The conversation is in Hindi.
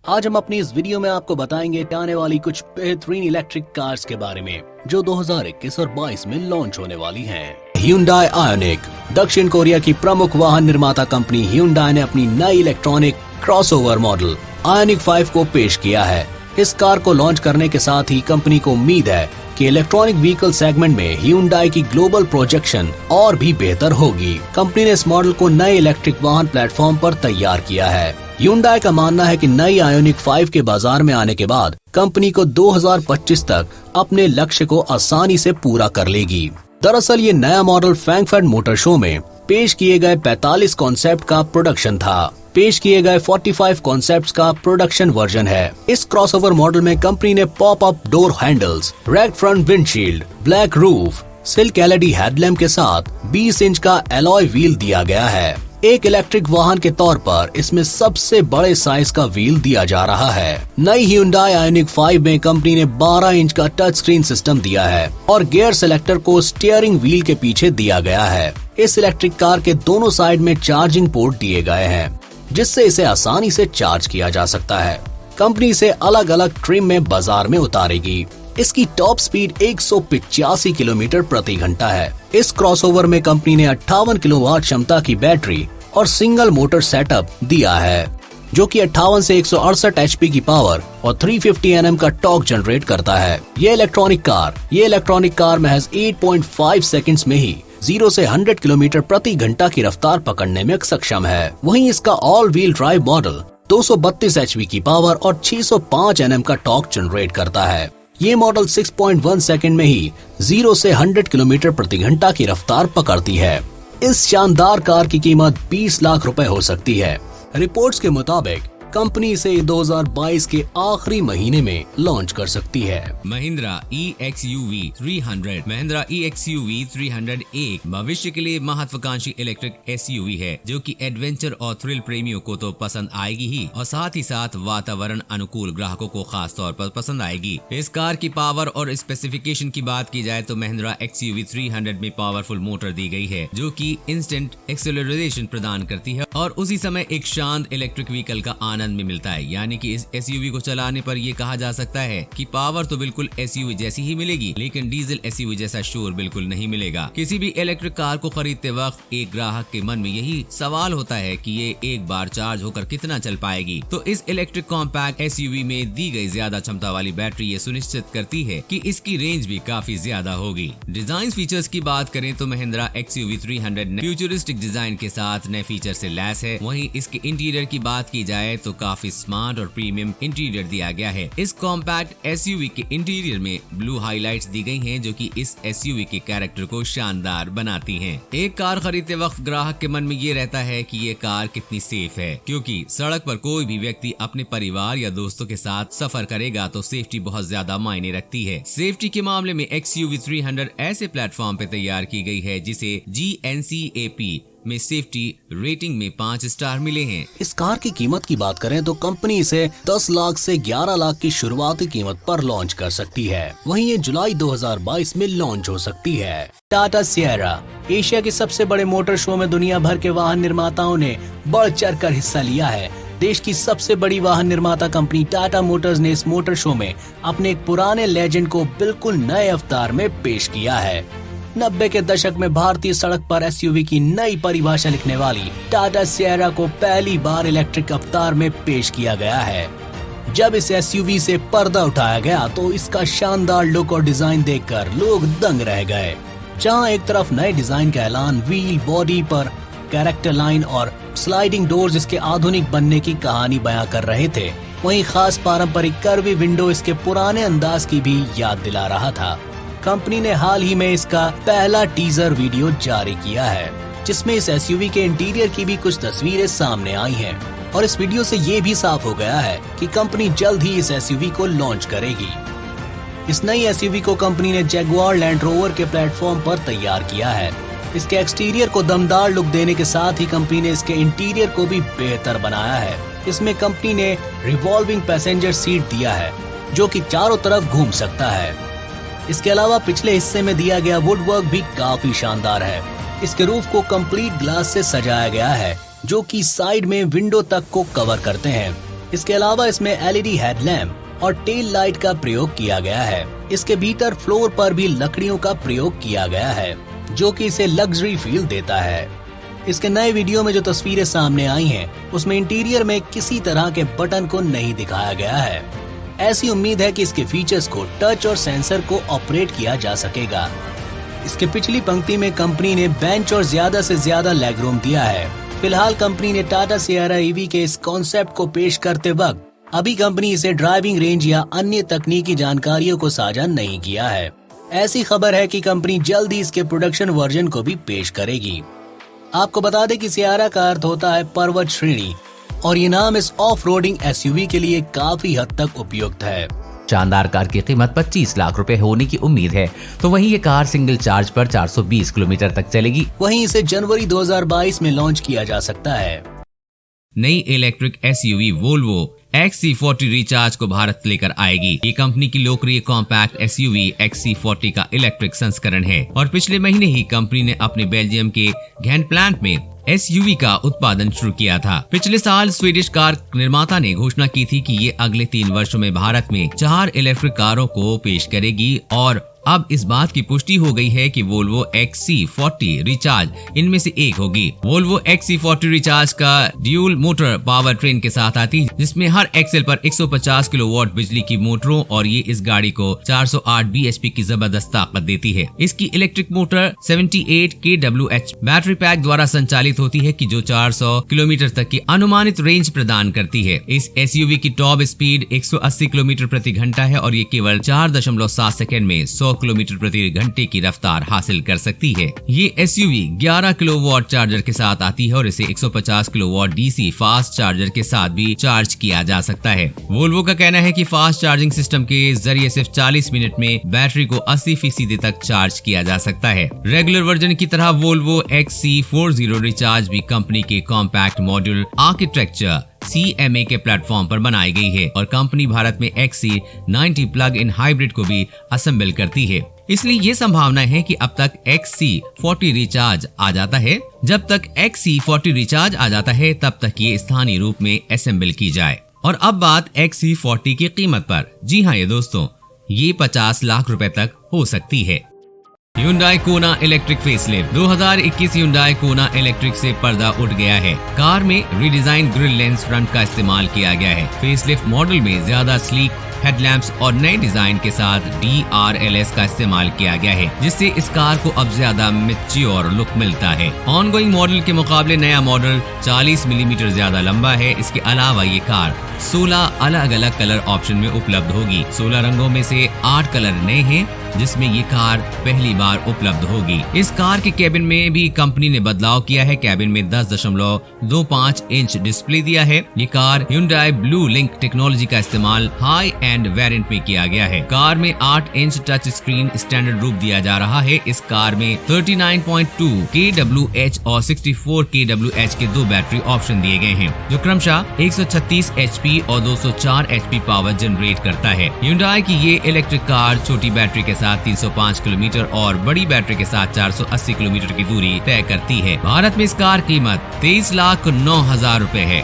आज हम अपनी इस वीडियो में आपको बताएंगे आने वाली कुछ बेहतरीन इलेक्ट्रिक कार्स के बारे में जो 2021 और 22 में लॉन्च होने वाली हैं। Hyundai Ioniq। दक्षिण कोरिया की प्रमुख वाहन निर्माता कंपनी Hyundai ने अपनी नई इलेक्ट्रॉनिक क्रॉसओवर मॉडल Ioniq 5 को पेश किया है। इस कार को लॉन्च करने के साथ ही कंपनी को उम्मीद है कि इलेक्ट्रॉनिक व्हीकल सेगमेंट में Hyundai की ग्लोबल प्रोजेक्शन और भी बेहतर होगी। कंपनी ने इस मॉडल को नए इलेक्ट्रिक वाहन प्लेटफॉर्म पर तैयार किया है। Hyundai का मानना है कि नई Ioniq 5 के बाजार में आने के बाद कंपनी को 2025 तक अपने लक्ष्य को आसानी से पूरा कर लेगी। दरअसल ये नया मॉडल फ्रैंकफर्ट मोटर शो में पेश किए गए 45 कॉन्सेप्ट का प्रोडक्शन था। पेश किए गए 45 कॉन्सेप्ट्स का प्रोडक्शन वर्जन है। इस क्रॉसओवर मॉडल में कंपनी ने pop up door handles, rack front windshield, black roof, silk LED headlamp के साथ 20 इंच का एलॉय व्हील दिया गया है। एक इलेक्ट्रिक वाहन के तौर पर इसमें सबसे बड़े साइज का व्हील दिया जा रहा है। नई Hyundai Ioniq 5 में कंपनी ने 12 इंच का टच स्क्रीन सिस्टम दिया है और गियर सेलेक्टर को स्टीयरिंग व्हील के पीछे दिया गया है। इस इलेक्ट्रिक कार के दोनों साइड में चार्जिंग पोर्ट दिए गए हैं जिससे इसे आसानी से चार्ज किया जा सकता है। कंपनी इसे अलग अलग ट्रिम में बाजार में उतारेगी। इसकी टॉप स्पीड 185 किलोमीटर प्रति घंटा है। इस क्रॉसओवर में कंपनी ने 58 किलोवाट क्षमता की बैटरी और सिंगल मोटर सेटअप दिया है जो कि 58 से 168 एचपी की पावर और 350 Nm का टॉर्क जनरेट करता है। ये इलेक्ट्रॉनिक कार महज 8.5 सेकंड्स में ही 0 से 100 किलोमीटर प्रति घंटा की रफ्तार पकड़ने में सक्षम है। वहीं इसका all wheel drive model 232 HP की पावर और 605 Nm का टॉर्क जनरेट करता है। ये मॉडल 6.1 सेकंड में ही 0 से 100 किलोमीटर प्रति घंटा की रफ्तार पकड़ती है। इस शानदार कार की कीमत 20 लाख रुपए हो सकती है। रिपोर्ट्स के मुताबिक कंपनी इसे 2022 के आखिरी महीने में लॉन्च कर सकती है। महिंद्रा EXUV 300। महिंद्रा EXUV 300 एक भविष्य के लिए महत्वाकांक्षी इलेक्ट्रिक SUV है जो कि एडवेंचर और थ्रिल प्रेमियों को तो पसंद आएगी ही और साथ ही साथ वातावरण अनुकूल ग्राहकों को खास तौर पर पसंद आएगी। इस कार की पावर और स्पेसिफिकेशन की बात की जाए तो महिंद्रा XUV 300 में पावरफुल मोटर दी गई है जो कि इंस्टेंट एक्सेलरेशन प्रदान करती है और उसी समय एक शांत इलेक्ट्रिक व्हीकल का आनंद में मिलता है। यानी कि इस SUV को चलाने पर ये कहा जा सकता है कि पावर तो बिल्कुल SUV जैसी ही मिलेगी लेकिन डीजल SUV जैसा शोर बिल्कुल नहीं मिलेगा। किसी भी इलेक्ट्रिक कार को खरीदते वक्त एक ग्राहक के मन में यही सवाल होता है कि ये एक बार चार्ज होकर कितना चल पाएगी। तो इस इलेक्ट्रिक कॉम्पैक्ट SUV में दी गई ज्यादा क्षमता वाली बैटरी ये सुनिश्चित करती है कि इसकी रेंज भी काफी ज्यादा होगी। डिजाइन फीचर्स की बात करें तो महिंद्रा XUV 300 फ्यूचरिस्टिक डिजाइन के साथ नए फीचर से लैस है। वहीं इसके इंटीरियर की बात की जाए तो काफी स्मार्ट और प्रीमियम इंटीरियर दिया गया है। इस कॉम्पैक्ट SUV के इंटीरियर में ब्लू हाइलाइट्स दी गई हैं जो कि इस SUV के कैरेक्टर को शानदार बनाती हैं। एक कार खरीदते वक्त ग्राहक के मन में ये रहता है कि ये कार कितनी सेफ है क्योंकि सड़क पर कोई भी व्यक्ति अपने परिवार या दोस्तों के साथ सफर करेगा तो सेफ्टी बहुत ज्यादा मायने रखती है। सेफ्टी के मामले में XUV 300 ऐसे प्लेटफॉर्म पे तैयार की गई है जिसे GNCAP में सेफ्टी रेटिंग में 5 स्टार मिले हैं। इस कार की कीमत की बात करें तो कंपनी इसे 10 लाख से 11 लाख की शुरुआती कीमत पर लॉन्च कर सकती है। वहीं ये जुलाई 2022 में लॉन्च हो सकती है। टाटा सिएरा। एशिया के सबसे बड़े मोटर शो में दुनिया भर के वाहन निर्माताओं ने बढ़ चढ़ कर हिस्सा लिया है। देश की सबसे बड़ी वाहन निर्माता कंपनी टाटा मोटर्स ने इस मोटर शो में अपने एक पुराने लेजेंड को बिल्कुल नए अवतार में पेश किया है। 90 के दशक में भारतीय सड़क पर SUV की नई परिभाषा लिखने वाली टाटा सिएरा को पहली बार इलेक्ट्रिक अवतार में पेश किया गया है। जब इस SUV से पर्दा उठाया गया तो इसका शानदार लुक और डिजाइन देखकर लोग दंग रह गए। जहां एक तरफ नए डिजाइन का ऐलान, व्हील बॉडी पर कैरेक्टर लाइन और स्लाइडिंग डोर्स इसके आधुनिक बनने की कहानी बयां कर रहे थे, वहीं खास पारंपरिक कर्वी विंडो इसके पुराने अंदाज की भी याद दिला रहा था। कंपनी ने हाल ही में इसका पहला टीजर वीडियो जारी किया है जिसमें इस SUV के इंटीरियर की भी कुछ तस्वीरें सामने आई हैं और इस वीडियो से ये भी साफ हो गया है कि कंपनी जल्द ही इस SUV को लॉन्च करेगी। इस नई SUV को कंपनी ने जैगुआर लैंड रोवर के प्लेटफॉर्म पर तैयार किया है। इसके एक्सटीरियर को दमदार लुक देने के साथ ही कंपनी ने इसके इंटीरियर को भी बेहतर बनाया है। इसमें कंपनी ने रिवॉल्विंग पैसेंजर सीट दिया है जो कि चारों तरफ घूम सकता है। इसके अलावा पिछले हिस्से में दिया गया वुडवर्क भी काफी शानदार है। इसके रूफ को कंप्लीट ग्लास से सजाया गया है जो कि साइड में विंडो तक को कवर करते हैं। इसके अलावा इसमें LED हेडलैम्प और टेल लाइट का प्रयोग किया गया है। इसके भीतर फ्लोर पर भी लकड़ियों का प्रयोग किया गया है, जो कि इसे लग्जरी फील देता है। इसके नए वीडियो में जो तस्वीरें सामने आई हैं, उसमें इंटीरियर में किसी तरह के बटन को नहीं दिखाया गया है। ऐसी उम्मीद है कि इसके फीचर्स को टच और सेंसर को ऑपरेट किया जा सकेगा। इसके पिछली पंक्ति में कंपनी ने बेंच और ज्यादा से ज्यादा लेगरूम दिया है। फिलहाल कंपनी ने टाटा सियरा EV के इस कॉन्सेप्ट को पेश करते वक्त अभी कंपनी इसे ड्राइविंग रेंज या अन्य तकनीकी जानकारियों को साझा नहीं किया है। ऐसी खबर है कि कंपनी जल्द ही इसके प्रोडक्शन वर्जन को भी पेश करेगी। आपको बता दें कि सियारा का अर्थ होता है पर्वत श्रेणी और ये नाम इस ऑफ रोडिंग SUV के लिए काफी हद तक उपयुक्त है। शानदार कार की कीमत 25 लाख रुपए होने की उम्मीद है, तो वहीं ये कार सिंगल चार्ज पर 420 किलोमीटर तक चलेगी। वहीं इसे जनवरी 2022 में लॉन्च किया जा सकता है। नई electric SUV Volvo XC40 recharge को भारत लेकर आएगी। ये कंपनी की लोकप्रिय कॉम्पैक्ट SUV XC40 का इलेक्ट्रिक संस्करण है और पिछले महीने ही कंपनी ने अपने बेल्जियम के घेंट प्लांट में SUV का उत्पादन शुरू किया था। पिछले साल स्वीडिश कार निर्माता ने घोषणा की थी कि ये अगले 3 वर्षों में भारत में 4 इलेक्ट्रिक कारों को पेश करेगी और अब इस बात की पुष्टि हो गई है कि वोल्वो XC40 रिचार्ज इनमें से एक होगी। वोल्वो XC40 रिचार्ज का ड्यूल मोटर पावर ट्रेन के साथ आती है, जिसमें हर एक्सेल पर 150 किलोवाट बिजली की मोटरों और ये इस गाड़ी को 408 bhp की जबरदस्त ताकत देती है। इसकी electric motor 78 kWh battery pack द्वारा संचालित होती है कि जो 400 किलोमीटर तक की अनुमानित रेंज प्रदान करती है। इस SUV की टॉप स्पीड 180 किलोमीटर प्रति घंटा है और ये केवल 4.7 सेकंड में 100 किलोमीटर प्रति घंटे की रफ्तार हासिल कर सकती है। ये SUV 11 किलोवाट चार्जर के साथ आती है और इसे 150 किलोवाट DC फास्ट चार्जर के साथ भी चार्ज किया जा सकता है। वोल्वो का कहना है कि फास्ट चार्जिंग सिस्टम के जरिए सिर्फ 40 मिनट में बैटरी को 80% तक चार्ज किया जा सकता है। रेगुलर वर्जन की तरह वोल्वो XC40 रिचार्ज भी कंपनी के कॉम्पैक्ट मॉड्यूल आर्किटेक्चर CMA के प्लेटफॉर्म पर बनाई गई है और कंपनी भारत में XC90 प्लग इन हाइब्रिड को भी असेंबल करती है। इसलिए ये संभावना है कि अब तक XC40 रिचार्ज आ जाता है। जब तक XC40 रिचार्ज आ जाता है तब तक ये स्थानीय रूप में असेंबल की जाए। और अब बात XC40 की कीमत पर। जी हाँ ये दोस्तों, ये 50 लाख रुपए तक हो सकती है। Hyundai Kona electric facelift 2021 Hyundai Kona electric से पर्दा उठ गया है। कार में रिडिजाइन ग्रिल लेंस फ्रंट का इस्तेमाल किया गया है। फेसलिफ्ट मॉडल में ज्यादा स्लीक हेडलैम्प्स और नए डिजाइन के साथ DRLS का इस्तेमाल किया गया है, जिससे इस कार को अब ज्यादा मैच्योर लुक मिलता है। ऑनगोइंग मॉडल के मुकाबले नया मॉडल 40 मिलीमीटर ज्यादा लंबा है। इसके अलावा ये कार 16 अलग अलग कलर ऑप्शन में उपलब्ध होगी। 16 रंगों में से 8 कलर नए हैं, जिसमें ये कार पहली बार उपलब्ध होगी। इस कार के केबिन में भी कंपनी ने बदलाव किया है। केबिन में 10.25 इंच डिस्प्ले दिया है। ये car Hyundai blue link technology का इस्तेमाल हाई एंड वेरिएंट में किया गया है। कार में 8 इंच टच स्क्रीन स्टैंडर्ड रूप दिया जा रहा है। इस कार में 39.2 kWh और 64 kWh के 2 बैटरी ऑप्शन दिए गए हैं, जो क्रमशः 136 HP और 204 HP पावर जनरेट करता है। Hyundai की ये इलेक्ट्रिक कार छोटी बैटरी के साथ 305 किलोमीटर और बड़ी बैटरी के साथ 480 किलोमीटर की दूरी तय करती है। भारत में इस कार कीमत 23,09,000 रुपए है।